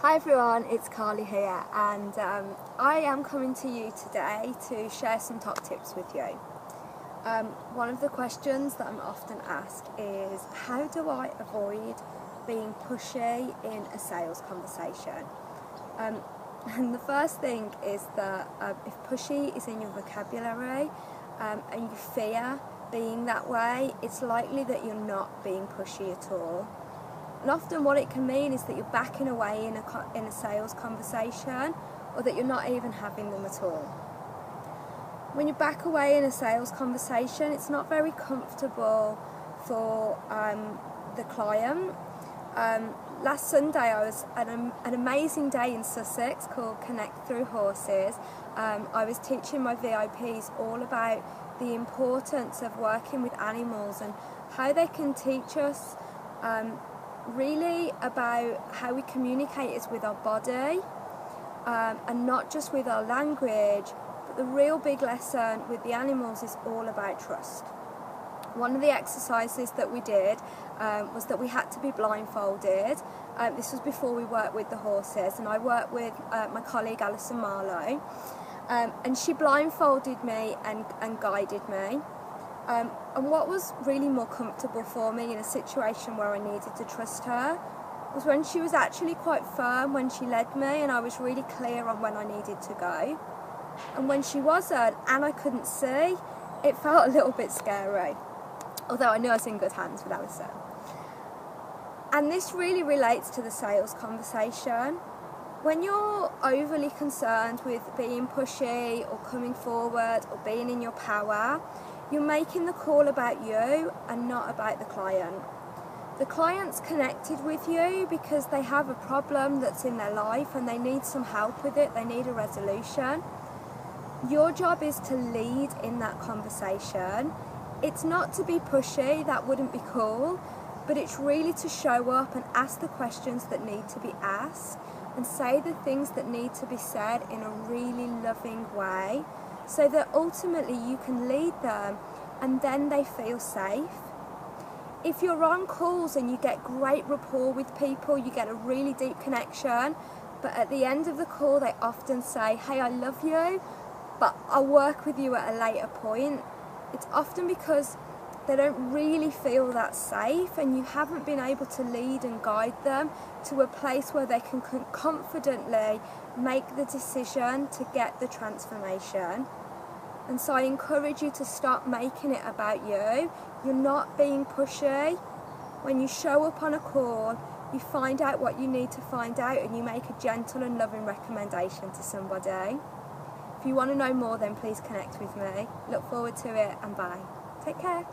Hi everyone, it's Carly here, and I am coming to you today to share some top tips with you. One of the questions that I'm often asked is, how do I avoid being pushy in a sales conversation? And the first thing is that if pushy is in your vocabulary and you fear being that way, it's likely that you're not being pushy at all. And often what it can mean is that you're backing away in a sales conversation, or that you're not even having them at all. When you back away in a sales conversation, it's not very comfortable for the client. Last Sunday I was at an amazing day in Sussex called Connect Through Horses. I was teaching my VIPs all about the importance of working with animals and how they can teach us really about how we communicate is with our body and not just with our language, but the real big lesson with the animals is all about trust. One of the exercises that we did was that we had to be blindfolded. This was before we worked with the horses, and I worked with my colleague Alison Marlowe, and she blindfolded me and guided me. And what was really more comfortable for me in a situation where I needed to trust her was when she was actually quite firm when she led me, and I was really clear on when I needed to go. And when she wasn't and I couldn't see, it felt a little bit scary, although I knew I was in good hands with Alison. And this really relates to the sales conversation. When you're overly concerned with being pushy or coming forward or being in your power, you're making the call about you and not about the client. The client's connected with you because they have a problem that's in their life and they need some help with it, they need a resolution. Your job is to lead in that conversation. It's not to be pushy, that wouldn't be cool, but it's really to show up and ask the questions that need to be asked and say the things that need to be said in a really loving way, so that ultimately you can lead them and then they feel safe. If you're on calls and you get great rapport with people, you get a really deep connection, but at the end of the call they often say, hey, I love you, but I'll work with you at a later point, it's often because they don't really feel that safe, and you haven't been able to lead and guide them to a place where they can confidently make the decision to get the transformation. And so I encourage you to stop making it about you. You're not being pushy. When you show up on a call, you find out what you need to find out and you make a gentle and loving recommendation to somebody. If you want to know more, then please connect with me. Look forward to it, and bye. Take care.